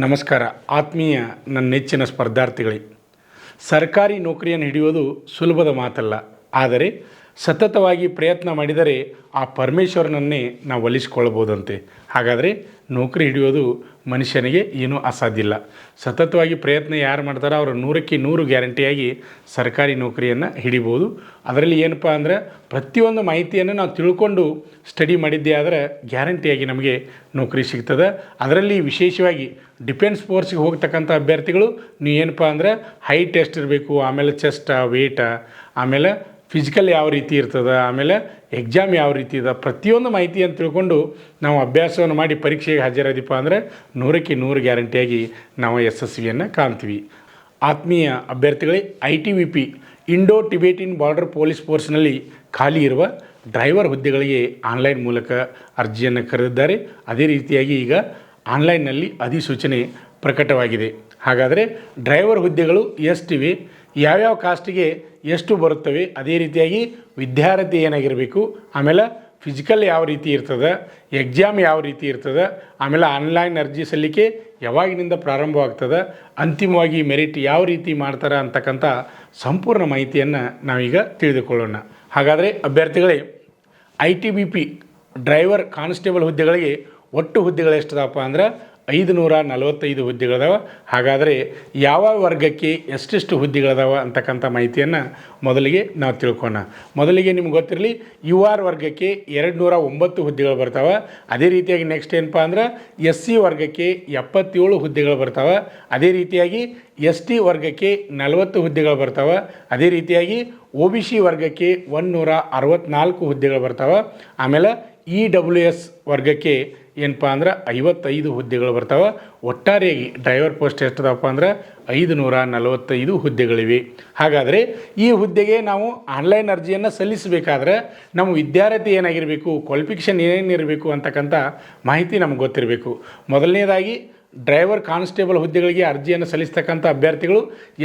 ನಮಸ್ಕಾರ. ಆತ್ಮೀಯ ನನ್ನ ನೆಚ್ಚಿನ ಸ್ಪರ್ಧಾರ್ಥಿಗಳೇ, ಸರ್ಕಾರಿ ನೌಕರಿಯನ್ನು ಹಿಡಿಯೋದು ಸುಲಭದ ಮಾತಲ್ಲ. ಆದರೆ ಸತತವಾಗಿ ಪ್ರಯತ್ನ ಮಾಡಿದರೆ ಆ ಪರಮೇಶ್ವರನನ್ನೇ ನಾವು ಒಲಿಸಿಕೊಳ್ಳಬಹುದಂತೆ. ಹಾಗಾದರೆ ನೌಕರಿ ಹಿಡಿಯೋದು ಮನುಷ್ಯನಿಗೆ ಏನೂ ಅಸಾಧ್ಯ ಇಲ್ಲ. ಸತತವಾಗಿ ಪ್ರಯತ್ನ ಯಾರು ಮಾಡ್ತಾರೋ ಅವರು 100ಕ್ಕೆ 100 ಗ್ಯಾರಂಟಿಯಾಗಿ ಸರ್ಕಾರಿ ನೌಕರಿಯನ್ನು ಹಿಡಿಬೋದು. ಅದರಲ್ಲಿ ಏನಪ್ಪ ಅಂದರೆ ಪ್ರತಿಯೊಂದು ಮಾಹಿತಿಯನ್ನು ನಾವು ತಿಳ್ಕೊಂಡು ಸ್ಟಡಿ ಮಾಡಿದ್ದೇ ಆದರೆ ಗ್ಯಾರಂಟಿಯಾಗಿ ನಮಗೆ ನೌಕರಿ ಸಿಗ್ತದೆ. ಅದರಲ್ಲಿ ವಿಶೇಷವಾಗಿ ಡಿಫೆನ್ಸ್ ಫೋರ್ಸ್ಗೆ ಹೋಗ್ತಕ್ಕಂಥ ಅಭ್ಯರ್ಥಿಗಳು ನೀವು ಏನಪ್ಪ ಅಂದರೆ ಹೈಟ್ ಎಷ್ಟು ಇರಬೇಕು, ಆಮೇಲೆ ಚೆಸ್ಟ, ವೇಟ, ಆಮೇಲೆ ಫಿಸಿಕಲ್ ಯಾವ ರೀತಿ ಇರ್ತದೆ, ಆಮೇಲೆ ಎಕ್ಸಾಮ್ ಯಾವ ರೀತಿ ಇದೆ, ಪ್ರತಿಯೊಂದು ಮಾಹಿತಿಯನ್ನು ತಿಳ್ಕೊಂಡು ನಾವು ಅಭ್ಯಾಸವನ್ನು ಮಾಡಿ ಪರೀಕ್ಷೆಗೆ ಹಾಜರಾದೀಪ ಅಂದರೆ 100ಕ್ಕೆ 100 ಗ್ಯಾರಂಟಿಯಾಗಿ ನಾವು ಯಶಸ್ವಿಯನ್ನು ಕಾಣ್ತೀವಿ. ಆತ್ಮೀಯ ಅಭ್ಯರ್ಥಿಗಳೇ, ITBP Indo Tibetan border police ಫೋರ್ಸ್ನಲ್ಲಿ ಖಾಲಿ ಇರುವ ಡ್ರೈವರ್ ಹುದ್ದೆಗಳಿಗೆ ಆನ್ಲೈನ್ ಮೂಲಕ ಅರ್ಜಿಯನ್ನು ಕರೆದಿದ್ದಾರೆ. ಅದೇ ರೀತಿಯಾಗಿ ಈಗ ಆನ್ಲೈನ್ನಲ್ಲಿ ಅಧಿಸೂಚನೆ ಪ್ರಕಟವಾಗಿದೆ. ಹಾಗಾದರೆ ಡ್ರೈವರ್ ಹುದ್ದೆಗಳು ಎಷ್ಟಿವೆ, ಯಾವ್ಯಾವ ಕಾಸ್ಟಿಗೆ ಎಷ್ಟು ಬರುತ್ತವೆ, ಅದೇ ರೀತಿಯಾಗಿ ವಿದ್ಯಾರ್ಥಿ ಏನಾಗಿರಬೇಕು, ಆಮೇಲೆ ಫಿಸಿಕಲ್ ಯಾವ ರೀತಿ ಇರ್ತದೆ, ಎಕ್ಸಾಮ್ ಯಾವ ರೀತಿ ಇರ್ತದೆ, ಆಮೇಲೆ ಆನ್ಲೈನ್ ಅರ್ಜಿ ಸಲ್ಲಿಕೆ ಯಾವಾಗಿನಿಂದ ಪ್ರಾರಂಭವಾಗ್ತದೆ, ಅಂತಿಮವಾಗಿ ಮೆರಿಟ್ ಯಾವ ರೀತಿ ಮಾಡ್ತಾರೆ ಅಂತಕ್ಕಂಥ ಸಂಪೂರ್ಣ ಮಾಹಿತಿಯನ್ನು ನಾವೀಗ ತಿಳಿದುಕೊಳ್ಳೋಣ. ಹಾಗಾದರೆ ಅಭ್ಯರ್ಥಿಗಳೇ, ITBP ಡ್ರೈವರ್ ಕಾನ್ಸ್ಟೇಬಲ್ ಹುದ್ದೆಗಳಿಗೆ ಒಟ್ಟು ಹುದ್ದೆಗಳು ಎಷ್ಟಿದಪ್ಪ ಅಂದ್ರೆ 545 ಹುದ್ದೆಗಳಿದಾವೆ. ಹಾಗಾದರೆ ಯಾವ ವರ್ಗಕ್ಕೆ ಎಷ್ಟೆಷ್ಟು ಹುದ್ದೆಗಳಿದಾವೆ ಅಂತಕ್ಕಂಥ ಮಾಹಿತಿಯನ್ನು ಮೊದಲಿಗೆ ನಾವು ತಿಳ್ಕೊಳ್ಳೋಣ. ಮೊದಲಿಗೆ ನಿಮ್ಗೆ ಗೊತ್ತಿರಲಿ, UR ವರ್ಗಕ್ಕೆ 209 ಹುದ್ದೆಗಳು ಬರ್ತಾವೆ. ಅದೇ ರೀತಿಯಾಗಿ ನೆಕ್ಸ್ಟ್ ಏನಪ್ಪ ಅಂದ್ರೆ SC ವರ್ಗಕ್ಕೆ 77 ಹುದ್ದೆಗಳು ಬರ್ತಾವೆ. ಅದೇ ರೀತಿಯಾಗಿ ST ವರ್ಗಕ್ಕೆ 40 ಹುದ್ದೆಗಳು ಬರ್ತಾವೆ. ಅದೇ ರೀತಿಯಾಗಿ OBC ವರ್ಗಕ್ಕೆ 164 ಹುದ್ದೆಗಳು ಬರ್ತಾವೆ. ಆಮೇಲೆ EWS ವರ್ಗಕ್ಕೆ ಏನಪ್ಪ ಅಂದ್ರೆ 55 ಹುದ್ದೆಗಳು ಬರ್ತಾವೆ. ಒಟ್ಟಾರೆಯಾಗಿ ಡ್ರೈವರ್ ಪೋಸ್ಟ್ ಎಷ್ಟದಪ್ಪ ಅಂದ್ರೆ 545 ಹುದ್ದೆಗಳಿವೆ. ಹಾಗಾದರೆ ಈ ಹುದ್ದೆಗೆ ನಾವು ಆನ್ಲೈನ್ ಅರ್ಜಿಯನ್ನು ಸಲ್ಲಿಸಬೇಕಾದ್ರೆ ನಮ್ಮ ವಿದ್ಯಾರ್ಥಿ ಏನಾಗಿರಬೇಕು, ಕ್ವಾಲಿಫಿಕೇಷನ್ ಏನೇನಿರಬೇಕು ಅಂತಕ್ಕಂಥ ಮಾಹಿತಿ ನಮ್ಗೆ ಗೊತ್ತಿರಬೇಕು. ಮೊದಲನೇದಾಗಿ ಡ್ರೈವರ್ ಕಾನ್ಸ್ಟೇಬಲ್ ಹುದ್ದೆಗಳಿಗೆ ಅರ್ಜಿಯನ್ನು ಸಲ್ಲಿಸ್ತಕ್ಕಂಥ ಅಭ್ಯರ್ಥಿಗಳು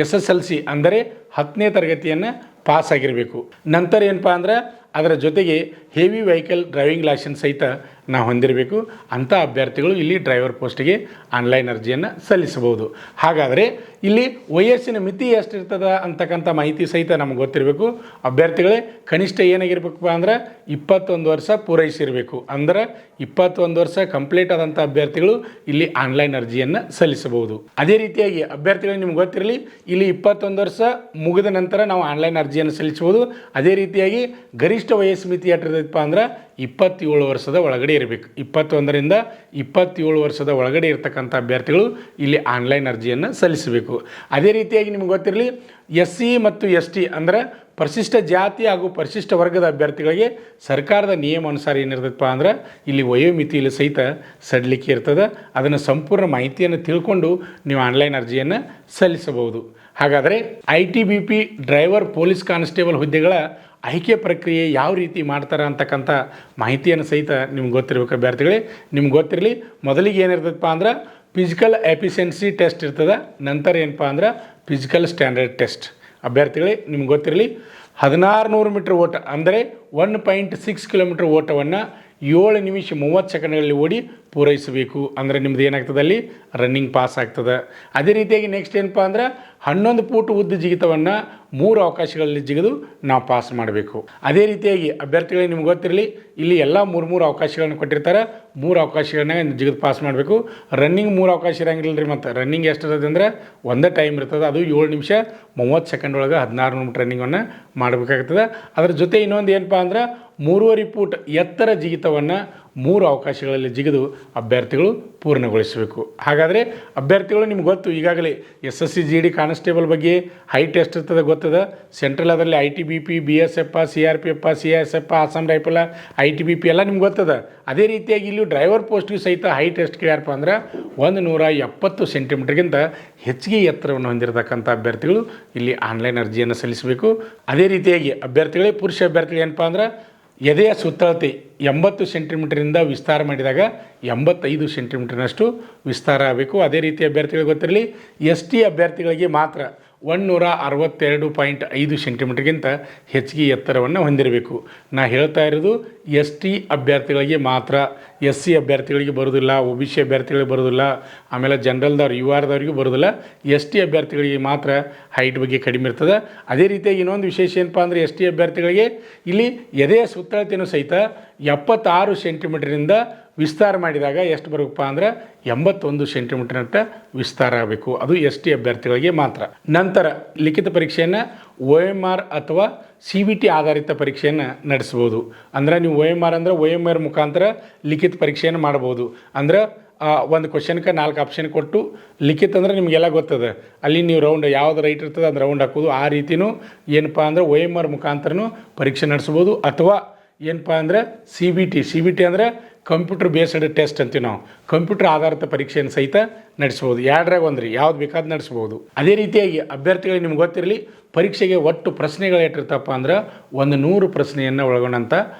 SSLC ಅಂದರೆ 10ನೇ ತರಗತಿಯನ್ನು ಪಾಸ್ ಆಗಿರಬೇಕು. ನಂತರ ಏನಪ್ಪ ಅಂದ್ರೆ ಅದರ ಜೊತೆಗೆ ಹೆವಿ ವೆಹಿಕಲ್ ಡ್ರೈವಿಂಗ್ ಲೈಸೆನ್ಸ್ ಸಹಿತ ನಾವು ಹೊಂದಿರಬೇಕು. ಅಂಥ ಅಭ್ಯರ್ಥಿಗಳು ಇಲ್ಲಿ ಡ್ರೈವರ್ ಪೋಸ್ಟಿಗೆ ಆನ್ಲೈನ್ ಅರ್ಜಿಯನ್ನು ಸಲ್ಲಿಸಬಹುದು. ಹಾಗಾದರೆ ಇಲ್ಲಿ ವಯಸ್ಸಿನ ಮಿತಿ ಎಷ್ಟಿರ್ತದೆ ಅಂತಕ್ಕಂಥ ಮಾಹಿತಿ ಸಹಿತ ನಮಗೆ ಗೊತ್ತಿರಬೇಕು. ಅಭ್ಯರ್ಥಿಗಳೇ ಕನಿಷ್ಠ ಏನಾಗಿರ್ಬೇಕಪ್ಪ ಅಂದ್ರೆ 21 ವರ್ಷ ಪೂರೈಸಿರಬೇಕು. ಅಂದ್ರೆ 21 ವರ್ಷ ಕಂಪ್ಲೀಟ್ ಆದಂಥ ಅಭ್ಯರ್ಥಿಗಳು ಇಲ್ಲಿ ಆನ್ಲೈನ್ ಅರ್ಜಿಯನ್ನು ಸಲ್ಲಿಸಬಹುದು. ಅದೇ ರೀತಿಯಾಗಿ ಅಭ್ಯರ್ಥಿಗಳು ನಿಮ್ಗೆ ಗೊತ್ತಿರಲಿ, ಇಲ್ಲಿ 21 ವರ್ಷ ಮುಗಿದ ನಂತರ ನಾವು ಆನ್ಲೈನ್ ಅರ್ಜಿಯನ್ನು ಸಲ್ಲಿಸಬಹುದು. ಅದೇ ರೀತಿಯಾಗಿ ಗರಿಷ್ಠ ವಯಸ್ಸು ಮಿತಿ ಎಷ್ಟಿರ್ತದಪ್ಪ ಅಂದ್ರೆ 27 ವರ್ಷದ ಒಳಗಡೆ ಇರಬೇಕು. 21ರಿಂದ 27 ವರ್ಷದ ಒಳಗಡೆ ಇರತಕ್ಕಂಥ ಅಭ್ಯರ್ಥಿಗಳು ಇಲ್ಲಿ ಆನ್ಲೈನ್ ಅರ್ಜಿಯನ್ನು ಸಲ್ಲಿಸಬೇಕು. ಅದೇ ರೀತಿಯಾಗಿ ನಿಮ್ಗೆ ಗೊತ್ತಿರಲಿ, SC ಮತ್ತು ST ಅಂದರೆ ಪರಿಶಿಷ್ಟ ಜಾತಿ ಹಾಗೂ ಪರಿಶಿಷ್ಟ ವರ್ಗದ ಅಭ್ಯರ್ಥಿಗಳಿಗೆ ಸರ್ಕಾರದ ನಿಯಮ ಅನುಸಾರ ಏನಿರ್ತದಪ್ಪ ಅಂದ್ರೆ ಇಲ್ಲಿ ವಯೋಮಿತಿಯಲ್ಲಿ ಸಹಿತ ಸಡಿಲಿಕೆ ಇರ್ತದೆ. ಅದನ್ನು ಸಂಪೂರ್ಣ ಮಾಹಿತಿಯನ್ನು ತಿಳ್ಕೊಂಡು ನೀವು ಆನ್ಲೈನ್ ಅರ್ಜಿಯನ್ನು ಸಲ್ಲಿಸಬಹುದು. ಹಾಗಾದರೆ ITBP ಡ್ರೈವರ್ ಪೊಲೀಸ್ ಕಾನ್ಸ್ಟೇಬಲ್ ಹುದ್ದೆಗಳ ಆಯ್ಕೆ ಪ್ರಕ್ರಿಯೆ ಯಾವ ರೀತಿ ಮಾಡ್ತಾರೆ ಅಂತಕ್ಕಂಥ ಮಾಹಿತಿಯನ್ನು ಸಹಿತ ನಿಮ್ಗೆ ಗೊತ್ತಿರಬೇಕು ಅಭ್ಯರ್ಥಿಗಳೇ. ನಿಮ್ಗೆ ಗೊತ್ತಿರಲಿ, ಮೊದಲಿಗೆ ಏನಿರ್ತದಪ್ಪ ಅಂದ್ರೆ ಫಿಸಿಕಲ್ ಎಫಿಷಿಯನ್ಸಿ ಟೆಸ್ಟ್ ಇರ್ತದೆ. ನಂತರ ಏನಪ್ಪ ಅಂದ್ರೆ ಫಿಸಿಕಲ್ ಸ್ಟ್ಯಾಂಡರ್ಡ್ ಟೆಸ್ಟ್. ಅಭ್ಯರ್ಥಿಗಳೇ ನಿಮ್ಗೆ ಗೊತ್ತಿರಲಿ, 1600 ಮೀಟ್ರ್ ಓಟ ಅಂದರೆ 1.6 ಕಿಲೋಮೀಟ್ರ್ ಓಟವನ್ನು 7 ನಿಮಿಷ 30 ಸೆಕೆಂಡ್ಗಳಲ್ಲಿ ಓಡಿ ಪೂರೈಸಬೇಕು. ಅಂದರೆ ನಿಮ್ದು ಏನಾಗ್ತದೆ, ಅಲ್ಲಿ ರನ್ನಿಂಗ್ ಪಾಸ್ ಆಗ್ತದೆ. ಅದೇ ರೀತಿಯಾಗಿ ನೆಕ್ಸ್ಟ್ ಏನಪ್ಪ ಅಂದ್ರೆ 11 ಫೂಟ್ ಉದ್ದ ಜಿಗಿತವನ್ನು 3 ಅವಕಾಶಗಳಲ್ಲಿ ಜಿಗಿದು ನಾವು ಪಾಸ್ ಮಾಡಬೇಕು. ಅದೇ ರೀತಿಯಾಗಿ ಅಭ್ಯರ್ಥಿಗಳಿಗೆ ನಿಮ್ಗೆ ಗೊತ್ತಿರಲಿ, ಇಲ್ಲಿ ಎಲ್ಲ 3 ಅವಕಾಶಗಳನ್ನು ಕೊಟ್ಟಿರ್ತಾರೆ. 3 ಅವಕಾಶಗಳನ್ನ ಜಿಗಿದು ಪಾಸ್ ಮಾಡಬೇಕು. ರನ್ನಿಂಗ್ 3 ಅವಕಾಶ ಇರೋಂಗಿಲ್ಲ ರೀ. ಮತ್ತು ರನ್ನಿಂಗ್ ಎಷ್ಟಿರ್ತದೆ ಅಂದರೆ ಒಂದೇ ಟೈಮ್ ಇರ್ತದೆ. ಅದು 7 ನಿಮಿಷ 30 ಸೆಕೆಂಡ್ ಒಳಗೆ 1600 ಮೀಟ್ರ್ ರನ್ನಿಂಗನ್ನು ಮಾಡಬೇಕಾಗ್ತದೆ. ಅದರ ಜೊತೆ ಇನ್ನೊಂದು ಏನಪ್ಪ ಅಂದ್ರೆ 3.5 ಫೂಟ್ ಎತ್ತರ ಜಿಗಿತವನ್ನು 3 ಅವಕಾಶಗಳಲ್ಲಿ ಜಿಗಿದು ಅಭ್ಯರ್ಥಿಗಳು ಪೂರ್ಣಗೊಳಿಸಬೇಕು. ಹಾಗಾದರೆ ಅಭ್ಯರ್ಥಿಗಳು ನಿಮ್ಗೆ ಗೊತ್ತು, ಈಗಾಗಲೇ SSC GD ಕಾನ್ಸ್ಟೇಬಲ್ ಬಗ್ಗೆ ಹೈಟ್ ಎಷ್ಟಿರ್ತದೆ ಗೊತ್ತದ. ಸೆಂಟ್ರಲ್ ಅದರಲ್ಲಿ ITBP, BSF, CRPF, CSF, Assam rifle, ITBP ಎಲ್ಲ ನಿಮ್ಗೆ ಗೊತ್ತದ. ಅದೇ ರೀತಿಯಾಗಿ ಇಲ್ಲಿ ಡ್ರೈವರ್ ಪೋಸ್ಟ್ಗೆ ಸಹಿತ ಹೈಟ್ ಎಷ್ಟು ಕೇಳ್ಯಾರಪ್ಪ ಅಂದ್ರೆ 170 ಸೆಂಟಿಮೀಟರ್ಗಿಂತ ಹೆಚ್ಚಿಗೆ ಎತ್ತರವನ್ನು ಹೊಂದಿರತಕ್ಕಂಥ ಅಭ್ಯರ್ಥಿಗಳು ಇಲ್ಲಿ ಆನ್ಲೈನ್ ಅರ್ಜಿಯನ್ನು ಸಲ್ಲಿಸಬೇಕು. ಅದೇ ರೀತಿಯಾಗಿ ಅಭ್ಯರ್ಥಿಗಳೇ ಪುರುಷ ಅಭ್ಯರ್ಥಿಗಳು ಏನಪ್ಪ ಅಂದ್ರೆ ಎದೆಯ ಸುತ್ತಳತೆ 80 ಸೆಂಟಿಮೀಟರಿಂದ ವಿಸ್ತಾರ ಮಾಡಿದಾಗ 85 ಸೆಂಟಿಮೀಟರ್ನಷ್ಟು ವಿಸ್ತಾರ ಆಗಬೇಕು. ಅದೇ ರೀತಿ ಅಭ್ಯರ್ಥಿಗಳಿಗೆ ಗೊತ್ತಿರಲಿ, ST ಅಭ್ಯರ್ಥಿಗಳಿಗೆ ಮಾತ್ರ 162.5 ಸೆಂಟಿಮೀಟರ್ಗಿಂತ ಹೆಚ್ಚಿಗೆ ಎತ್ತರವನ್ನು ಹೊಂದಿರಬೇಕು. ನಾ ಹೇಳ್ತಾ ಇರೋದು ST ಅಭ್ಯರ್ಥಿಗಳಿಗೆ ಮಾತ್ರ. SC ಅಭ್ಯರ್ಥಿಗಳಿಗೆ ಬರೋದಿಲ್ಲ, OBC ಅಭ್ಯರ್ಥಿಗಳಿಗೆ ಬರೋದಿಲ್ಲ, ಆಮೇಲೆ ಜನರಲ್ದವ್ರು URದವ್ರಿಗೂ ಬರೋದಿಲ್ಲ. ST ಅಭ್ಯರ್ಥಿಗಳಿಗೆ ಮಾತ್ರ ಹೈಟ್ ಬಗ್ಗೆ ಕಡಿಮೆ ಇರ್ತದೆ. ಅದೇ ರೀತಿಯಾಗಿ ಇನ್ನೊಂದು ವಿಶೇಷ ಏನಪ್ಪ ಅಂದರೆ ST ಅಭ್ಯರ್ಥಿಗಳಿಗೆ ಇಲ್ಲಿ ಎದೆಯ ಸುತ್ತಳತೆಯೂ ಸಹಿತ 76 ಸೆಂಟಿಮೀಟರಿಂದ ವಿಸ್ತಾರ ಮಾಡಿದಾಗ ಎಷ್ಟು ಬರಬೇಕಪ್ಪ ಅಂದ್ರೆ 81 ಸೆಂಟಿಮೀಟರ್ನಟ್ಟ ವಿಸ್ತಾರ ಆಗಬೇಕು. ಅದು ST ಅಭ್ಯರ್ಥಿಗಳಿಗೆ ಮಾತ್ರ. ನಂತರ ಲಿಖಿತ ಪರೀಕ್ಷೆಯನ್ನು OMR ಅಥವಾ CBT ಆಧಾರಿತ ಪರೀಕ್ಷೆಯನ್ನು ನಡೆಸ್ಬೋದು. ಅಂದರೆ ನೀವು OMR ಅಂದರೆ OMR ಮುಖಾಂತರ ಲಿಖಿತ ಪರೀಕ್ಷೆಯನ್ನು ಮಾಡ್ಬೋದು. ಅಂದ್ರೆ ಒಂದು ಕ್ವಶನ್ಗೆ 4 ಆಪ್ಷನ್ ಕೊಟ್ಟು ಲಿಖಿತ ಅಂದರೆ ನಿಮಗೆಲ್ಲ ಗೊತ್ತದೆ, ಅಲ್ಲಿ ನೀವು ರೌಂಡ್ ಯಾವ್ದು ರೈಟ್ ಇರ್ತದೆ ಅದು ರೌಂಡ್ ಹಾಕೋದು. ಆ ರೀತಿಯೂ ಏನಪ್ಪ ಅಂದರೆ OMR ಮುಖಾಂತರನೂ ಪರೀಕ್ಷೆ ನಡೆಸ್ಬೋದು. ಅಥವಾ ಏನಪ್ಪ ಅಂದರೆ CBT ಅಂದರೆ ಕಂಪ್ಯೂಟರ್ ಬೇಸ್ಡ್ ಟೆಸ್ಟ್ ಅಂತೀವಿ ನಾವು, ಕಂಪ್ಯೂಟರ್ ಆಧಾರಿತ ಪರೀಕ್ಷೆಯನ್ನು ಸಹಿತ ನಡೆಸ್ಬೋದು. ಎರಡರಾಗ ಒಂದು ಯಾವ್ದು ಬೇಕಾದ್ರೂ ನಡೆಸ್ಬೋದು. ಅದೇ ರೀತಿಯಾಗಿ ಅಭ್ಯರ್ಥಿಗಳಿಗೆ ನಿಮ್ಗೆ ಗೊತ್ತಿರಲಿ, ಪರೀಕ್ಷೆಗೆ ಒಟ್ಟು ಪ್ರಶ್ನೆಗಳು ಎಷ್ಟಿರ್ತಪ್ಪ ಅಂದ್ರೆ 100 ಪ್ರಶ್ನೆಯನ್ನು ಒಳಗೊಂಡಂಥ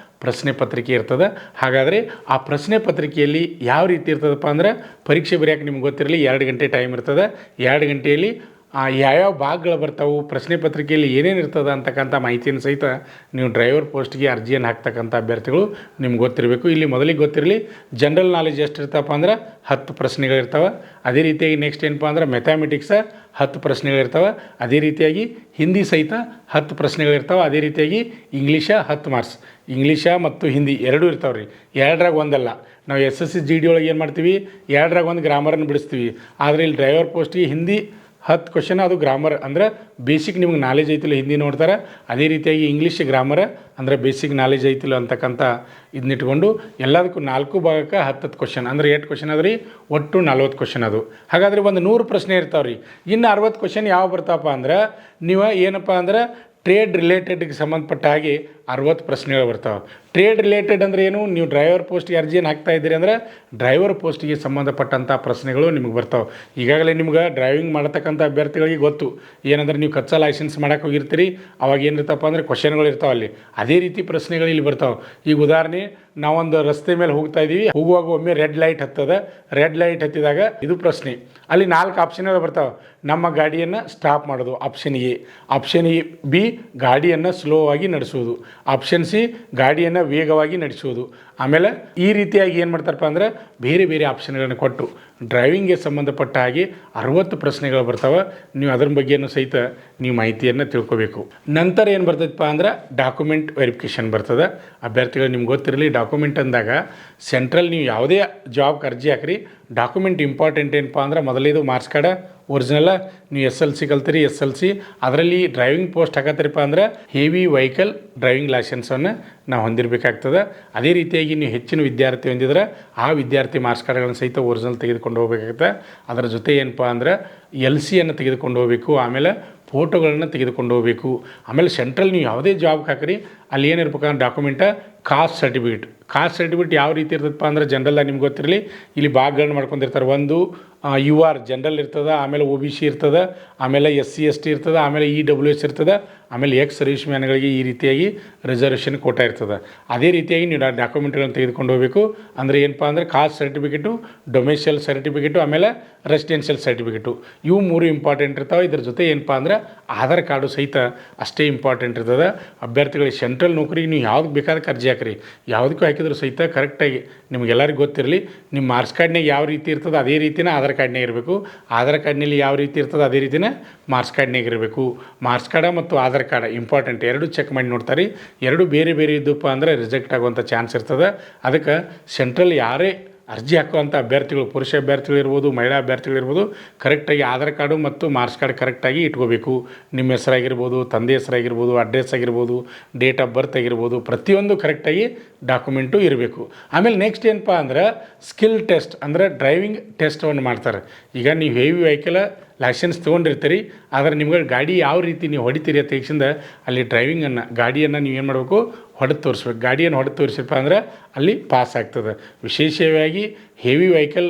ಪ್ರಶ್ನೆ ಪತ್ರಿಕೆ ಇರ್ತದೆ. ಹಾಗಾದರೆ ಆ ಪ್ರಶ್ನೆ ಪತ್ರಿಕೆಯಲ್ಲಿ ಯಾವ ರೀತಿ ಇರ್ತದಪ್ಪ ಅಂದ್ರೆ, ಪರೀಕ್ಷೆ ಬರೆಯೋಕೆ ನಿಮ್ಗೆ ಗೊತ್ತಿರಲಿ 2 ಗಂಟೆ ಟೈಮ್ ಇರ್ತದೆ. 2 ಗಂಟೆಯಲ್ಲಿ ಯಾವ್ಯಾವ ಭಾಗಗಳು ಬರ್ತಾವೆ, ಪ್ರಶ್ನೆ ಪತ್ರಿಕೆಯಲ್ಲಿ ಏನೇನು ಇರ್ತದೆ ಅಂತಕ್ಕಂಥ ಮಾಹಿತಿಯನ್ನು ಸಹಿತ ನೀವು ಡ್ರೈವರ್ ಪೋಸ್ಟ್ಗೆ ಅರ್ಜಿಯನ್ನು ಹಾಕ್ತಕ್ಕಂಥ ಅಭ್ಯರ್ಥಿಗಳು ನಿಮ್ಗೆ ಗೊತ್ತಿರಬೇಕು. ಇಲ್ಲಿ ಮೊದಲಿಗೆ ಗೊತ್ತಿರಲಿ, ಜನರಲ್ ನಾಲೆಜ್ ಎಷ್ಟು ಇರ್ತಪ್ಪ ಅಂದ್ರೆ 10 ಪ್ರಶ್ನೆಗಳಿರ್ತವೆ. ಅದೇ ರೀತಿಯಾಗಿ ನೆಕ್ಸ್ಟ್ ಏನಪ್ಪ ಅಂದ್ರೆ ಮ್ಯಾಥಮೆಟಿಕ್ಸ 10 ಪ್ರಶ್ನೆಗಳಿರ್ತವೆ. ಅದೇ ರೀತಿಯಾಗಿ ಹಿಂದಿ ಸಹಿತ 10 ಪ್ರಶ್ನೆಗಳಿರ್ತವೆ. ಅದೇ ರೀತಿಯಾಗಿ ಇಂಗ್ಲೀಷ 10 ಮಾರ್ಕ್ಸ್, ಇಂಗ್ಲೀಷ ಮತ್ತು ಹಿಂದಿ ಎರಡೂ ಇರ್ತಾವೆ ರೀ. ಎರಡರಾಗ ಒಂದಲ್ಲ. ನಾವು SSC GD ಒಳಗೆ ಏನು ಮಾಡ್ತೀವಿ, ಎರಡರಾಗ ಒಂದು ಗ್ರಾಮರನ್ನು ಬಿಡಿಸ್ತೀವಿ. ಆದರೆ ಇಲ್ಲಿ ಡ್ರೈವರ್ ಪೋಸ್ಟ್ಗೆ ಹಿಂದಿ 10 ಕ್ವಶನ್, ಅದು ಗ್ರಾಮರ್ ಅಂದರೆ ಬೇಸಿಕ್ ನಿಮ್ಗೆ ನಾಲೆಜ್ ಐತಿಲ್ಲ ಹಿಂದಿ ನೋಡ್ತಾರೆ. ಅದೇ ರೀತಿಯಾಗಿ ಇಂಗ್ಲೀಷ್ ಗ್ರಾಮರ್ ಅಂದರೆ ಬೇಸಿಕ್ ನಾಲೆಜ್ ಐತಿಲ್ಲ ಅಂತಕ್ಕಂಥ ಇದನ್ನಿಟ್ಕೊಂಡು ಎಲ್ಲದಕ್ಕೂ 4 ಭಾಗಕ್ಕೆ 10 ಕ್ವಶನ್ ಅಂದರೆ 8 ಕ್ವಶನ್ ಅದು ರೀ, ಒಟ್ಟು 40 ಕ್ವಶನ್ ಅದು. ಹಾಗಾದರೆ ಒಂದು 100 ಪ್ರಶ್ನೆ ಇರ್ತಾವೆ ರೀ. ಇನ್ನು 60 ಕ್ವಶನ್ ಯಾವ ಬರ್ತಾವಪ್ಪ ಅಂದ್ರೆ, ನೀವು ಏನಪ್ಪ ಅಂದ್ರೆ ಟ್ರೇಡ್ ರಿಲೇಟೆಡ್ಗೆ ಸಂಬಂಧಪಟ್ಟ ಹಾಗೆ 60 ಪ್ರಶ್ನೆಗಳು ಬರ್ತಾವೆ. ಟ್ರೇಡ್ ರಿಲೇಟೆಡ್ ಅಂದರೆ ಏನು, ನೀವು ಡ್ರೈವರ್ ಪೋಸ್ಟ್ಗೆ ಅರ್ಜಿಯನ್ನು ಹಾಕ್ತಾ ಇದ್ದೀರಿ ಅಂದರೆ ಡ್ರೈವರ್ ಪೋಸ್ಟಿಗೆ ಸಂಬಂಧಪಟ್ಟಂಥ ಪ್ರಶ್ನೆಗಳು ನಿಮ್ಗೆ ಬರ್ತಾವೆ. ಈಗಾಗಲೇ ನಿಮ್ಗೆ ಡ್ರೈವಿಂಗ್ ಮಾಡತಕ್ಕಂಥ ಅಭ್ಯರ್ಥಿಗಳಿಗೆ ಗೊತ್ತು ಏನಂದ್ರೆ, ನೀವು ಕಚ್ಚಾ ಲೈಸೆನ್ಸ್ ಮಾಡೋಕೆ ಹೋಗಿರ್ತೀರಿ, ಅವಾಗ ಏನಿರ್ತಪ್ಪ ಅಂದರೆ ಕ್ವಶನ್ಗಳು ಇರ್ತಾವೆ ಅಲ್ಲಿ. ಅದೇ ರೀತಿ ಪ್ರಶ್ನೆಗಳು ಇಲ್ಲಿ ಬರ್ತಾವೆ. ಈಗ ಉದಾಹರಣೆ, ನಾವೊಂದು ರಸ್ತೆ ಮೇಲೆ ಹೋಗ್ತಾ ಇದ್ದೀವಿ, ಹೋಗುವಾಗ ಒಮ್ಮೆ ರೆಡ್ ಲೈಟ್ ಹತ್ತದ. ರೆಡ್ ಲೈಟ್ ಹತ್ತಿದಾಗ ಇದು ಪ್ರಶ್ನೆ, ಅಲ್ಲಿ 4 ಆಪ್ಷನ್ಗಳು ಬರ್ತಾವೆ. ನಮ್ಮ ಗಾಡಿಯನ್ನು ಸ್ಟಾಪ್ ಮಾಡೋದು ಆಪ್ಷನ್ A, ಆಪ್ಷನ್ B ಗಾಡಿಯನ್ನು ಸ್ಲೋ ಆಗಿ ನಡೆಸೋದು, ಆಪ್ಷನ್ C ಗಾಡಿಯನ್ನು ವೇಗವಾಗಿ ನಡೆಸೋದು. ಆಮೇಲೆ ಈ ರೀತಿಯಾಗಿ ಏನು ಮಾಡ್ತಾರಪ್ಪ ಅಂದರೆ ಬೇರೆ ಬೇರೆ ಆಪ್ಷನ್ಗಳನ್ನು ಕೊಟ್ಟು ಡ್ರೈವಿಂಗ್ಗೆ ಸಂಬಂಧಪಟ್ಟ ಹಾಗೆ 60 ಪ್ರಶ್ನೆಗಳು ಬರ್ತಾವೆ. ನೀವು ಅದ್ರ ಬಗ್ಗೆಯೂ ಸಹಿತ ನೀವು ಮಾಹಿತಿಯನ್ನು ತಿಳ್ಕೊಬೇಕು. ನಂತರ ಏನು ಬರ್ತದಪ್ಪ ಅಂದ್ರೆ ಡಾಕ್ಯುಮೆಂಟ್ ವೆರಿಫಿಕೇಷನ್ ಬರ್ತದೆ. ಅಭ್ಯರ್ಥಿಗಳು ನಿಮ್ಗೆ ಗೊತ್ತಿರಲಿ, ಡಾಕ್ಯುಮೆಂಟ್ ಅಂದಾಗ ಸೆಂಟ್ರಲ್ ನೀವು ಯಾವುದೇ ಜಾಬ್ಗೆ ಅರ್ಜಿ ಹಾಕ್ರಿ, ಡಾಕ್ಯುಮೆಂಟ್ ಇಂಪಾರ್ಟೆಂಟ್ ಏನಪ್ಪ ಅಂದ್ರೆ ಮೊದಲೇದು ಮಾರ್ಕ್ಸ್ ಕಾರ್ಡ ಒರಿಜಿನಲ್ಲ. ನೀವು SLC ಕಲ್ತೀರಿ, SLC ಅದರಲ್ಲಿ ಡ್ರೈವಿಂಗ್ ಪೋಸ್ಟ್ ಹಾಕತ್ತೀರಪ್ಪ ಅಂದ್ರೆ ಹೆವಿ ವೆಹಿಕಲ್ ಡ್ರೈವಿಂಗ್ ಲೈಸೆನ್ಸನ್ನು ನಾವು ಹೊಂದಿರಬೇಕಾಗ್ತದೆ. ಅದೇ ರೀತಿಯಾಗಿ ನೀವು ಹೆಚ್ಚಿನ ವಿದ್ಯಾರ್ಥಿ ಹೊಂದಿದ್ರೆ ಆ ವಿದ್ಯಾರ್ಥಿ ಮಾರ್ಕ್ಸ್ ಕಾರ್ಡ್ಗಳನ್ನು ಸಹಿತ ಒರಿಜಿನಲ್ ತೆಗೆದುಕೊಂಡು ಹೋಗಬೇಕಾಗುತ್ತೆ. ಅದರ ಜೊತೆ ಏನಪ್ಪ ಅಂದ್ರೆ LCಯನ್ನು ತೆಗೆದುಕೊಂಡು ಹೋಗಬೇಕು. ಆಮೇಲೆ ಫೋಟೋಗಳನ್ನು ತೆಗೆದುಕೊಂಡು ಹೋಗಬೇಕು. ಆಮೇಲೆ ಸೆಂಟ್ರಲ್ ನೀವು ಯಾವುದೇ ಜಾಬ್ಗೆ ಹಾಕಿರಿ, ಅಲ್ಲಿ ಏನಿರ್ಬೇಕಂದ್ರೆ ಡಾಕ್ಯುಮೆಂಟ ಕಾಸ್ಟ್ ಸರ್ಟಿಫಿಕೇಟ್ ಯಾವ ರೀತಿ ಇರ್ತದಪ್ಪ ಅಂದ್ರೆ, ಜನರಲ್ಲ ನಿಮ್ಗೆ ಗೊತ್ತಿರಲಿ, ಇಲ್ಲಿ ಭಾಗಗಳನ್ನ ಮಾಡ್ಕೊಂಡಿರ್ತಾರೆ. ಒಂದು UR ಜನರಲ್ ಇರ್ತದೆ, ಆಮೇಲೆ OBC ಇರ್ತದೆ, ಆಮೇಲೆ SC ST ಇರ್ತದೆ, ಆಮೇಲೆ EWS ಇರ್ತದೆ, ಆಮೇಲೆ ಸರ್ವಿಸ್ ಮ್ಯಾನ್ಗಳಿಗೆ ಈ ರೀತಿಯಾಗಿ ರಿಸರ್ವೇಷನ್ ಕೋಟಾ ಇರ್ತದೆ. ಅದೇ ರೀತಿಯಾಗಿ ನೀವು ಡಾಕ್ಯುಮೆಂಟ್ಗಳನ್ನು ತೆಗೆದುಕೊಂಡು ಹೋಗಬೇಕು. ಅಂದರೆ ಏನಪ್ಪ ಅಂದರೆ ಕಾಸ್ಟ್ ಸರ್ಟಿಫಿಕೇಟು, ಡೊಮೆಸಿಯಲ್ ಸರ್ಟಿಫಿಕೇಟು, ಆಮೇಲೆ ರೆಸಿಡೆನ್ಷಿಯಲ್ ಸರ್ಟಿಫಿಕೇಟು, ಇವು 3 ಇಂಪಾರ್ಟೆಂಟ್ ಇರ್ತಾವೆ. ಇದ್ರ ಜೊತೆ ಏನಪ್ಪ ಅಂದ್ರೆ ಆಧಾರ್ ಕಾರ್ಡು ಸಹಿತ ಅಷ್ಟೇ ಇಂಪಾರ್ಟೆಂಟ್ ಇರ್ತದೆ. ಅಭ್ಯರ್ಥಿಗಳಿಗೆ ಸೆಂಟ್ರಲ್ ನೌಕರಿಗೆ ನೀವು ಯಾವ್ದು ಬೇಕಾದಕ್ಕೆ ಅರ್ಜಿ ಹಾಕಿರಿ, ಯಾವುದಕ್ಕೂ ಹಾಕಿದ್ರು ಸಹಿತ ಕರೆಕ್ಟಾಗಿ ನಿಮಗೆಲ್ಲರಿಗೂ ಗೊತ್ತಿರಲಿ, ನಿಮ್ಮ ಮಾರ್ಕ್ಸ್ ಕಾರ್ಡ್ನಾಗ ಯಾವ ರೀತಿ ಇರ್ತದೆ ಅದೇ ರೀತಿಯೇ ಆಧಾರ್ ಕಾರ್ಡ್ನಾಗ ಇರಬೇಕು. ಆಧಾರ್ ಕಾರ್ಡ್ನಲ್ಲಿ ಯಾವ ರೀತಿ ಇರ್ತದೆ ಅದೇ ರೀತಿಯೇ ಮಾರ್ಕ್ಸ್ ಕಾರ್ಡ್ನಾಗ ಇರಬೇಕು. ಮಾರ್ಕ್ಸ್ ಕಾರ್ಡ ಮತ್ತು ಆಧಾರ್ ಕಾರ್ಡ್ ಇಂಪಾರ್ಟೆಂಟ್, ಎರಡೂ ಚೆಕ್ ಮಾಡಿ ನೋಡ್ತಾರೆ. ಎರಡು ಬೇರೆ ಬೇರೆ ಇದ್ದಪ್ಪ ಅಂದರೆ ರಿಜೆಕ್ಟ್ ಆಗುವಂಥ ಚಾನ್ಸ್ ಇರ್ತದೆ. ಅದಕ್ಕೆ ಸೆಂಟ್ರಲ್ ಯಾರೇ ಅರ್ಜಿ ಹಾಕುವಂಥ ಅಭ್ಯರ್ಥಿಗಳು, ಪುರುಷ ಅಭ್ಯರ್ಥಿಗಳಿರ್ಬೋದು, ಮಹಿಳಾ ಅಭ್ಯರ್ಥಿಗಳಿರ್ಬೋದು, ಕರೆಕ್ಟಾಗಿ ಆಧಾರ್ ಕಾರ್ಡು ಮತ್ತು ಮಾರ್ಕ್ಸ್ ಕಾರ್ಡ್ ಕರೆಕ್ಟಾಗಿ ಇಟ್ಕೋಬೇಕು. ನಿಮ್ಮ ಹೆಸರಾಗಿರ್ಬೋದು, ತಂದೆ ಹೆಸರಾಗಿರ್ಬೋದು, ಅಡ್ರೆಸ್ ಆಗಿರ್ಬೋದು, ಡೇಟ್ ಆಫ್ ಬರ್ತ್ ಆಗಿರ್ಬೋದು, ಪ್ರತಿಯೊಂದು ಕರೆಕ್ಟಾಗಿ ಡಾಕ್ಯುಮೆಂಟು ಇರಬೇಕು. ಆಮೇಲೆ ನೆಕ್ಸ್ಟ್ ಏನಪ್ಪ ಅಂದ್ರೆ ಸ್ಕಿಲ್ ಟೆಸ್ಟ್ ಅಂದರೆ ಡ್ರೈವಿಂಗ್ ಟೆಸ್ಟನ್ನು ಮಾಡ್ತಾರೆ. ಈಗ ನೀವು ಹೆವಿ ವೆಹಿಕಲ್ ಲೈಸೆನ್ಸ್ ತೊಗೊಂಡಿರ್ತೀರಿ, ಆದರೆ ನಿಮ್ಗೆ ಗಾಡಿ ಯಾವ ರೀತಿ ನೀವು ಹೊಡಿತೀರಿ ಅಂತ ತಕ್ಷಣ ಅಲ್ಲಿ ಡ್ರೈವಿಂಗನ್ನು ಗಾಡಿಯನ್ನು ನೀವು ಏನು ಮಾಡಬೇಕು, ಹೊಡೆದು ತೋರಿಸ್ಬೇಕು. ಗಾಡಿಯನ್ನು ಹೊಡೆದು ತೋರಿಸಿಪ್ಪ ಅಂದ್ರೆ ಅಲ್ಲಿ ಪಾಸ್ ಆಗ್ತದೆ. ವಿಶೇಷವಾಗಿ ಹೆವಿ ವೆಹಿಕಲ್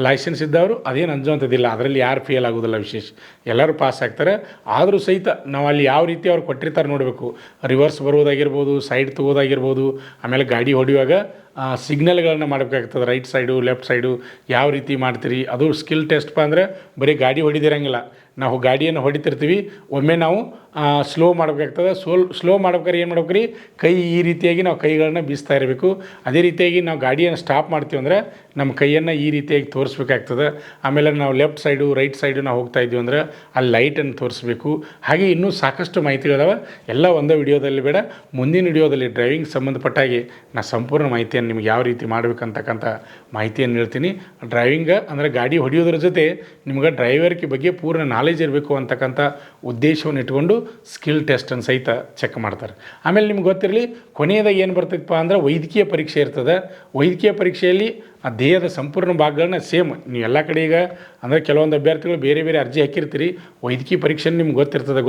ಲೈಸೆನ್ಸ್ ಇದ್ದವರು ಅದೇನು ಅಂಜುವಂಥದ್ದಿಲ್ಲ, ಅದರಲ್ಲಿ ಯಾರು ಫೇಲ್ ಆಗೋದಿಲ್ಲ, ವಿಶೇಷ ಎಲ್ಲರೂ ಪಾಸ್ ಆಗ್ತಾರೆ. ಆದರೂ ಸಹಿತ ನಾವು ಅಲ್ಲಿ ಯಾವ ರೀತಿ ಅವ್ರು ಕೊಟ್ಟಿರ್ತಾರೆ ನೋಡಬೇಕು. ರಿವರ್ಸ್ ಬರೋದಾಗಿರ್ಬೋದು, ಸೈಡ್ ತೊಗೋದಾಗಿರ್ಬೋದು, ಆಮೇಲೆ ಗಾಡಿ ಹೊಡೆಯುವಾಗ ಸಿಗ್ನಲ್ಗಳನ್ನು ಮಾಡಬೇಕಾಗ್ತದೆ, ರೈಟ್ ಸೈಡು ಲೆಫ್ಟ್ ಸೈಡು ಯಾವ ರೀತಿ ಮಾಡ್ತೀರಿ. ಅದು ಸ್ಕಿಲ್ ಟೆಸ್ಟ್ಪ ಅಂದರೆ ಬರೀ ಗಾಡಿ ಹೊಡಿದಿರಂಗಿಲ್ಲ, ನಾವು ಗಾಡಿಯನ್ನು ಹೊಡಿತಿರ್ತೀವಿ, ಒಮ್ಮೆ ನಾವು ಸ್ಲೋ ಮಾಡಬೇಕಾಗ್ತದೆ. ಸ್ಲೋ ಮಾಡ್ಬೇಕಾದ್ರೆ ಏನು ಮಾಡ್ಬೇಕ್ರಿ, ಕೈ ಈ ರೀತಿಯಾಗಿ ನಾವು ಕೈಗಳನ್ನ ಬೀಸ್ತಾ ಇರಬೇಕು. ಅದೇ ರೀತಿಯಾಗಿ ನಾವು ಗಾಡಿಯನ್ನು ಸ್ಟಾಪ್ ಮಾಡ್ತೀವಿ ಅಂದರೆ ನಮ್ಮ ಕೈಯನ್ನು ಈ ರೀತಿಯಾಗಿ ತೋರಿಸ್ಬೇಕಾಗ್ತದೆ. ಆಮೇಲೆ ನಾವು ಲೆಫ್ಟ್ ಸೈಡು ರೈಟ್ ಸೈಡು ನಾವು ಹೋಗ್ತಾ ಇದ್ದೀವಿ ಅಂದರೆ ಅಲ್ಲಿ ಲೈಟನ್ನು ತೋರಿಸ್ಬೇಕು. ಹಾಗೆ ಇನ್ನೂ ಸಾಕಷ್ಟು ಮಾಹಿತಿಗಳಿದಾವೆ, ಎಲ್ಲ ಒಂದೇ ವಿಡಿಯೋದಲ್ಲಿ ಬೇಡ, ಮುಂದಿನ ವಿಡಿಯೋದಲ್ಲಿ ಡ್ರೈವಿಂಗ್ ಸಂಬಂಧಪಟ್ಟಾಗಿ ನಾನು ಸಂಪೂರ್ಣ ಮಾಹಿತಿಯನ್ನು ನಿಮ್ಗೆ ಯಾವ ರೀತಿ ಮಾಡಬೇಕಂತಕ್ಕಂಥ ಮಾಹಿತಿಯನ್ನು ಹೇಳ್ತೀನಿ. ಡ್ರೈವಿಂಗ್ ಅಂದರೆ ಗಾಡಿ ಹೊಡೆಯೋದ್ರ ಜೊತೆ ನಿಮ್ಗೆ ಡ್ರೈವರ್ಗೆ ಬಗ್ಗೆ ಪೂರ್ಣ ನಾಲೆಜ್ ಇರಬೇಕು ಅಂತಕ್ಕಂಥ ಉದ್ದೇಶವನ್ನು ಇಟ್ಕೊಂಡು ಸ್ಕಿಲ್ ಟೆಸ್ಟನ್ನು ಸಹಿತ ಚೆಕ್ ಮಾಡ್ತಾರೆ. ಆಮೇಲೆ ನಿಮ್ಗೆ ಗೊತ್ತಿರಲಿ, ಕೊನೆಯದಾಗಿ ಏನು ಬರ್ತೈತಪ್ಪ ಅಂದ್ರೆ ವೈದ್ಯಕೀಯ ಪರೀಕ್ಷೆ ಇರ್ತದೆ. ವೈದ್ಯಕೀಯ ಪರೀಕ್ಷೆಯಲ್ಲಿ ಆ ದೇಹದ ಸಂಪೂರ್ಣ ಭಾಗಗಳನ್ನ ಸೇಮ್ ನೀವು ಎಲ್ಲ ಕಡೆ ಈಗ ಅಂದರೆ ಕೆಲವೊಂದು ಅಭ್ಯರ್ಥಿಗಳು ಬೇರೆ ಬೇರೆ ಅರ್ಜಿ ಹಾಕಿರ್ತೀರಿ. ವೈದ್ಯಕೀಯ ಪರೀಕ್ಷೆ ನಿಮ್ಗೆ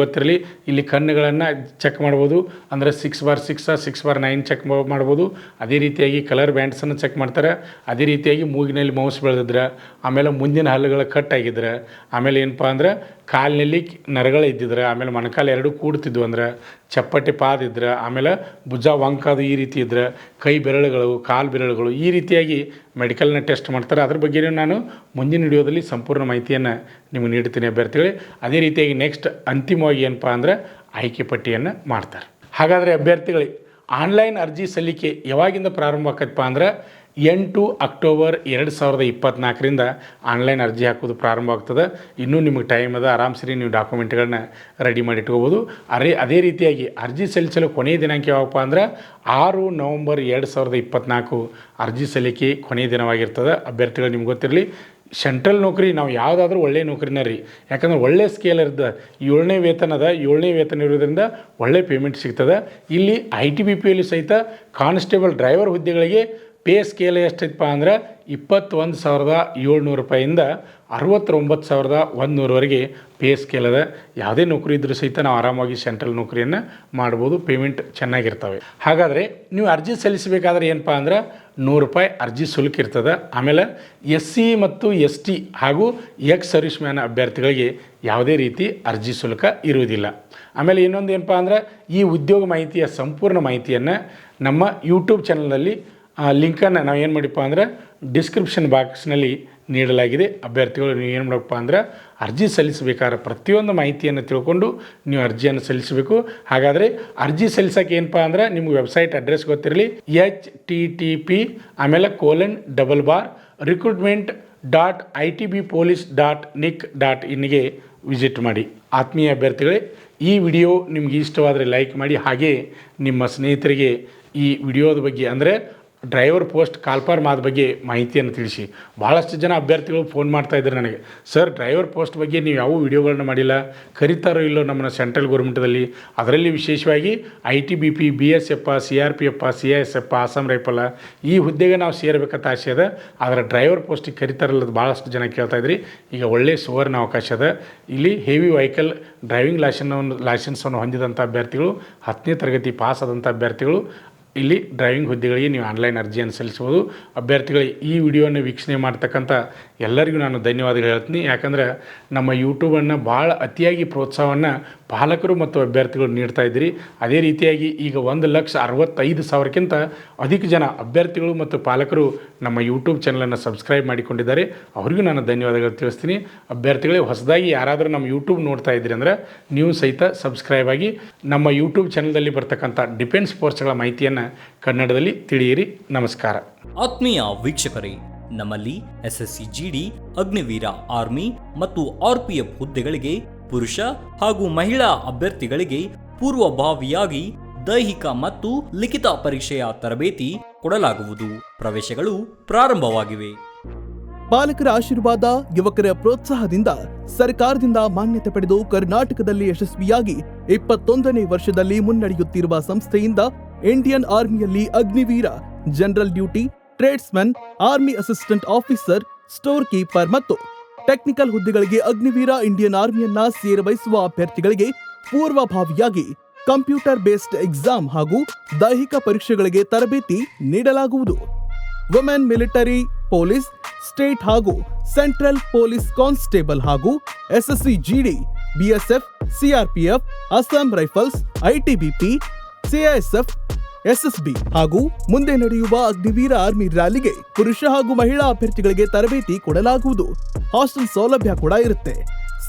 ಗೊತ್ತಿರಲಿ, ಇಲ್ಲಿ ಕಣ್ಣುಗಳನ್ನು ಚೆಕ್ ಮಾಡ್ಬೋದು, ಅಂದರೆ 6x6 6x9 ಚೆಕ್ ಮಾಡ್ಬೋದು. ಅದೇ ರೀತಿಯಾಗಿ ಕಲರ್ ಬ್ಯಾಂಡ್ಸನ್ನು ಚೆಕ್ ಮಾಡ್ತಾರೆ. ಅದೇ ರೀತಿಯಾಗಿ ಮೂಗಿನಲ್ಲಿ ಮೌಸ್ ಬೆಳೆದಿದ್ರೆ, ಆಮೇಲೆ ಮುಂದಿನ ಹಲ್ಲುಗಳ ಕಟ್ ಆಗಿದ್ರೆ, ಆಮೇಲೆ ಏನಪ್ಪ ಅಂದ್ರೆ ಕಾಲಿನಲ್ಲಿ ನರಗಳು ಇದ್ದಿದ್ರೆ, ಆಮೇಲೆ ಮೊಣಕಾಲು ಎರಡು ಕೂಡ್ತಿದ್ವು ಅಂದ್ರೆ, ಚಪ್ಪಟೆ ಪಾದ ಇದ್ರೆ, ಆಮೇಲೆ ಭುಜ ವಂಕಾದು ಈ ರೀತಿ ಇದ್ದರೆ, ಕೈ ಬೆರಳುಗಳು ಕಾಲು ಬೆರಳುಗಳು ಈ ರೀತಿಯಾಗಿ ಮೆಡಿಕಲ್ನ ಟೆಸ್ಟ್ ಮಾಡ್ತಾರೆ. ಅದ್ರ ಬಗ್ಗೆ ನಾನು ಮುಂದಿನ ವಿಡಿಯೋದಲ್ಲಿ ಸಂಪೂರ್ಣ ಮಾಹಿತಿಯನ್ನು ನಿಮಗೆ ನೀಡ್ತೀನಿ ಅಭ್ಯರ್ಥಿಗಳೇ. ಅದೇ ರೀತಿಯಾಗಿ ನೆಕ್ಸ್ಟ್ ಅಂತಿಮವಾಗಿ ಏನಪ್ಪ ಅಂದರೆ ಆಯ್ಕೆ ಪಟ್ಟಿಯನ್ನು ಮಾಡ್ತಾರೆ. ಹಾಗಾದರೆ ಅಭ್ಯರ್ಥಿಗಳೇ, ಆನ್ಲೈನ್ ಅರ್ಜಿ ಸಲ್ಲಿಕೆ ಯಾವಾಗಿಂದ ಪ್ರಾರಂಭ ಆಕತ್ತಪ್ಪ ಅಂದ್ರೆ 8 ಅಕ್ಟೋಬರ್ 2024ರಿಂದ ಆನ್ಲೈನ್ ಅರ್ಜಿ ಹಾಕೋದು ಪ್ರಾರಂಭ ಆಗ್ತದೆ. ಇನ್ನೂ ನಿಮಗೆ ಟೈಮ್ ಅದ, ಆರಾಮ್ಸರಿ ನೀವು ಡಾಕ್ಯುಮೆಂಟ್ಗಳನ್ನ ರೆಡಿ ಮಾಡಿ ಇಟ್ಕೋಬೋದು. ಅದೇ ರೀತಿಯಾಗಿ ಅರ್ಜಿ ಸಲ್ಲಿಸಲು ಕೊನೆಯ ದಿನಾಂಕ ಯಾವಪ್ಪ ಅಂದ್ರೆ 6 ನವಂಬರ್ 2024 ಅರ್ಜಿ ಸಲ್ಲಿಕೆ ಕೊನೆಯ ದಿನವಾಗಿರ್ತದೆ. ಅಭ್ಯರ್ಥಿಗಳು ನಿಮ್ಗೆ ಗೊತ್ತಿರಲಿ, ಸೆಂಟ್ರಲ್ ನೌಕರಿ ನಾವು ಯಾವುದಾದ್ರೂ ಒಳ್ಳೆಯ ನೌಕರಿನೇ ರೀ, ಯಾಕಂದ್ರೆ ಒಳ್ಳೆ ಸ್ಕೇಲ್ ಇರ್ತದೆ. 7ನೇ ವೇತನ ಅದ, 7ನೇ ವೇತನ ಇರೋದ್ರಿಂದ ಒಳ್ಳೆ ಪೇಮೆಂಟ್ ಸಿಗ್ತದೆ. ಇಲ್ಲಿ ITBPಯಲ್ಲಿ ಸಹಿತ ಕಾನ್ಸ್ಟೇಬಲ್ ಡ್ರೈವರ್ ಹುದ್ದೆಗಳಿಗೆ ಪೇ ಸ್ಕೇಲ್ ಎಷ್ಟೈತಪ್ಪ ಅಂದ್ರೆ 21,700 ರೂಪಾಯಿಂದ 69,100ವರೆಗೆ ಪೇ ಸ್ಕೇಲ್ ಅದ. ಯಾವುದೇ ನೌಕರಿ ಇದ್ದರೂ ಸಹಿತ ನಾವು ಆರಾಮಾಗಿ ಸೆಂಟ್ರಲ್ ನೌಕರಿಯನ್ನು ಮಾಡ್ಬೋದು, ಪೇಮೆಂಟ್ ಚೆನ್ನಾಗಿರ್ತವೆ. ಹಾಗಾದರೆ ನೀವು ಅರ್ಜಿ ಸಲ್ಲಿಸಬೇಕಾದ್ರೆ ಏನಪ್ಪ ಅಂದ್ರೆ 100 ರೂಪಾಯಿ ಅರ್ಜಿ ಶುಲ್ಕ ಇರ್ತದೆ. ಆಮೇಲೆ SC ಮತ್ತು ST ಹಾಗೂ ಎಕ್ಸ್ ಸರ್ವಿಸ್ ಮ್ಯಾನ್ ಅಭ್ಯರ್ಥಿಗಳಿಗೆ ಯಾವುದೇ ರೀತಿ ಅರ್ಜಿ ಶುಲ್ಕ ಇರುವುದಿಲ್ಲ. ಆಮೇಲೆ ಇನ್ನೊಂದು ಏನಪ್ಪ ಅಂದ್ರೆ ಈ ಉದ್ಯೋಗ ಮಾಹಿತಿಯ ಸಂಪೂರ್ಣ ಮಾಹಿತಿಯನ್ನು ನಮ್ಮ ಯೂಟ್ಯೂಬ್ ಚಾನಲ್ನಲ್ಲಿ ಲಿಂಕನ್ನು ನಾವು ಏನು ಮಾಡಿಪ್ಪ ಅಂದ್ರೆ ಡಿಸ್ಕ್ರಿಪ್ಷನ್ ಬಾಕ್ಸ್ನಲ್ಲಿ ನೀಡಲಾಗಿದೆ. ಅಭ್ಯರ್ಥಿಗಳು ನೀವು ಏನು ಮಾಡಬೇಕಪ್ಪ ಅಂದ್ರೆ ಅರ್ಜಿ ಸಲ್ಲಿಸಬೇಕಾದ್ರೆ ಪ್ರತಿಯೊಂದು ಮಾಹಿತಿಯನ್ನು ತಿಳ್ಕೊಂಡು ನೀವು ಅರ್ಜಿಯನ್ನು ಸಲ್ಲಿಸಬೇಕು. ಹಾಗಾದರೆ ಅರ್ಜಿ ಸಲ್ಲಿಸೋಕೆ ಏನಪ್ಪ ಅಂದ್ರೆ ನಿಮ್ಗೆ ವೆಬ್ಸೈಟ್ ಅಡ್ರೆಸ್ ಗೊತ್ತಿರಲಿ, http ಆಮೇಲೆ recruitment.itbpolice.nic.in ವಿಸಿಟ್ ಮಾಡಿ. ಆತ್ಮೀಯ ಅಭ್ಯರ್ಥಿಗಳೇ, ಈ ವಿಡಿಯೋ ನಿಮ್ಗೆ ಇಷ್ಟವಾದರೆ ಲೈಕ್ ಮಾಡಿ. ಹಾಗೆ ನಿಮ್ಮ ಸ್ನೇಹಿತರಿಗೆ ಈ ವಿಡಿಯೋದ ಬಗ್ಗೆ ಅಂದರೆ ಡ್ರೈವರ್ ಪೋಸ್ಟ್ ಕಾಲ್ಫಾರ್ಮ್ ಆದ ಬಗ್ಗೆ ಮಾಹಿತಿಯನ್ನು ತಿಳಿಸಿ. ಭಾಳಷ್ಟು ಜನ ಅಭ್ಯರ್ಥಿಗಳು ಫೋನ್ ಮಾಡ್ತಾಯಿದ್ದಾರೆ ನನಗೆ, ಸರ್ ಡ್ರೈವರ್ ಪೋಸ್ಟ್ ಬಗ್ಗೆ ನೀವು ಯಾವ ವಿಡಿಯೋಗಳನ್ನ ಮಾಡಿಲ್ಲ, ಕರೀತಾರೋ ಇಲ್ಲೋ ನಮ್ಮನ್ನು ಸೆಂಟ್ರಲ್ ಗೌರ್ಮೆಂಟದಲ್ಲಿ, ಅದರಲ್ಲಿ ವಿಶೇಷವಾಗಿ ITBP, BSF, CRPF, CISF, Assam rifle ಈ ಹುದ್ದೆಗೆ ನಾವು ಸೇರಬೇಕಂತ ಆಸೆ ಅದ. ಆದರೆ ಡ್ರೈವರ್ ಪೋಸ್ಟಿಗೆ ಕರೀತಾರಲ್ಲದು ಭಾಳಷ್ಟು ಜನ ಕೇಳ್ತಾಯಿದ್ರಿ. ಈಗ ಒಳ್ಳೆಯ ಸುವರ್ಣ ಅವಕಾಶ ಅದ. ಇಲ್ಲಿ ಹೆವಿ ವೆಹಿಕಲ್ ಡ್ರೈವಿಂಗ್ ಲೈಸೆನ್ಸನ್ನು ಹೊಂದಿದಂಥ ಅಭ್ಯರ್ಥಿಗಳು, 10ನೇ ತರಗತಿ ಪಾಸ್ ಆದಂಥ ಅಭ್ಯರ್ಥಿಗಳು ಇಲ್ಲಿ ಡ್ರೈವಿಂಗ್ ಹುದ್ದೆಗಳಿಗೆ ನೀವು ಆನ್ಲೈನ್ ಅರ್ಜಿಯನ್ನು ಸಲ್ಲಿಸ್ಬೋದು. ಅಭ್ಯರ್ಥಿಗಳಿಗೆ ಈ ವಿಡಿಯೋನ ವೀಕ್ಷಣೆ ಮಾಡ್ತಕ್ಕಂಥ ಎಲ್ಲರಿಗೂ ನಾನು ಧನ್ಯವಾದಗಳು ಹೇಳ್ತೀನಿ. ಯಾಕಂದರೆ ನಮ್ಮ ಯೂಟ್ಯೂಬನ್ನು ಭಾಳ ಅತಿಯಾಗಿ ಪ್ರೋತ್ಸಾಹವನ್ನು ಪಾಲಕರು ಮತ್ತು ಅಭ್ಯರ್ಥಿಗಳು ನೀಡ್ತಾ ಇದ್ದೀರಿ. ಅದೇ ರೀತಿಯಾಗಿ ಈಗ 1,65,000ಕ್ಕಿಂತ ಅಧಿಕ ಜನ ಅಭ್ಯರ್ಥಿಗಳು ಮತ್ತು ಪಾಲಕರು ನಮ್ಮ ಯೂಟ್ಯೂಬ್ ಚಾನಲನ್ನು ಸಬ್ಸ್ಕ್ರೈಬ್ ಮಾಡಿಕೊಂಡಿದ್ದಾರೆ. ಅವರಿಗೂ ನಾನು ಧನ್ಯವಾದಗಳು ತಿಳಿಸ್ತೀನಿ. ಅಭ್ಯರ್ಥಿಗಳೇ, ಹೊಸದಾಗಿ ಯಾರಾದರೂ ನಮ್ಮ ಯೂಟ್ಯೂಬ್ ನೋಡ್ತಾ ಇದ್ದೀರಿ ಅಂದರೆ ನೀವು ಸಹಿತ ಸಬ್ಸ್ಕ್ರೈಬ್ ಆಗಿ ನಮ್ಮ ಯೂಟ್ಯೂಬ್ ಚಾನಲ್ದಲ್ಲಿ ಬರ್ತಕ್ಕಂಥ ಡಿಫೆನ್ಸ್ ಫೋರ್ಸ್ಗಳ ಮಾಹಿತಿಯನ್ನು ಕನ್ನಡದಲ್ಲಿ ತಿಳಿಯಿರಿ. ನಮಸ್ಕಾರ. ಆತ್ಮೀಯ ವೀಕ್ಷಕರೇ, ನಮ್ಮಲ್ಲಿ SSC GD, ಅಗ್ನಿವೀರ ಆರ್ಮಿ ಮತ್ತು RPF ಹುದ್ದೆಗಳಿಗೆ ಪುರುಷ ಹಾಗೂ ಮಹಿಳಾ ಅಭ್ಯರ್ಥಿಗಳಿಗೆ ಪೂರ್ವಭಾವಿಯಾಗಿ ದೈಹಿಕ ಮತ್ತು ಲಿಖಿತ ಪರೀಕ್ಷೆಯ ತರಬೇತಿ ಕೊಡಲಾಗುವುದು. ಪ್ರವೇಶಗಳು ಪ್ರಾರಂಭವಾಗಿವೆ. ಪಾಲಕರ ಆಶೀರ್ವಾದ, ಯುವಕರ ಪ್ರೋತ್ಸಾಹದಿಂದ ಸರ್ಕಾರದಿಂದ ಮಾನ್ಯತೆ ಪಡೆದು ಕರ್ನಾಟಕದಲ್ಲಿ ಯಶಸ್ವಿಯಾಗಿ 21ನೇ ವರ್ಷದಲ್ಲಿ ಮುನ್ನಡೆಯುತ್ತಿರುವ ಸಂಸ್ಥೆಯಿಂದ ಇಂಡಿಯನ್ ಆರ್ಮಿಯಲ್ಲಿ Agniveer, general duty, tradesman, army assistant officer, store keeper ಮತ್ತು ಟೆಕ್ನಿಕಲ್ ಹುದ್ದೆಗಳಿಗೆ ಅಗ್ನಿವೀರ ಇಂಡಿಯನ್ ಆರ್ಮಿಯನ್ನ ಸೇರಬಯಸುವ ಅಭ್ಯರ್ಥಿಗಳಿಗೆ ಪೂರ್ವಭಾವಿಯಾಗಿ ಕಂಪ್ಯೂಟರ್ ಬೇಸ್ಡ್ ಎಕ್ಸಾಮ್ ಹಾಗೂ ದೈಹಿಕ ಪರೀಕ್ಷೆಗಳಿಗೆ ತರಬೇತಿ ನೀಡಲಾಗುವುದು. ವುಮೆನ್ ಮಿಲಿಟರಿ, ಪೊಲೀಸ್, ಸ್ಟೇಟ್ ಹಾಗೂ ಸೆಂಟ್ರಲ್ ಪೊಲೀಸ್ ಕಾನ್ಸ್ಟೇಬಲ್ ಹಾಗೂ SSC GD, BSF, CRPF, Assam rifles, ITBP, CISF, SSB ಹಾಗೂ ಮುಂದೆ ನಡೆಯುವ ಅಗ್ನಿವೀರ ಆರ್ಮಿ ರ್ಯಾಲಿಗೆ ಪುರುಷ ಹಾಗೂ ಮಹಿಳಾ ಅಭ್ಯರ್ಥಿಗಳಿಗೆ ತರಬೇತಿ ಕೊಡಲಾಗುವುದು. ಹಾಸ್ಟೆಲ್ ಸೌಲಭ್ಯ ಕೂಡ ಇರುತ್ತೆ.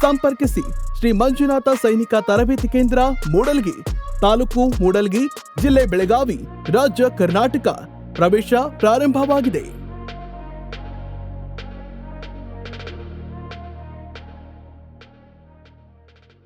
ಸಂಪರ್ಕಿಸಿ ಶ್ರೀ ಮಂಜುನಾಥ ಸೈನಿಕ ತರಬೇತಿ ಕೇಂದ್ರ, ಮೂಡಲ್ಗಿ, ತಾಲೂಕು ಮೂಡಲ್ಗಿ, ಜಿಲ್ಲೆ ಬೆಳಗಾವಿ, ರಾಜ್ಯ ಕರ್ನಾಟಕ. ಪ್ರವೇಶ ಪ್ರಾರಂಭವಾಗಿದೆ.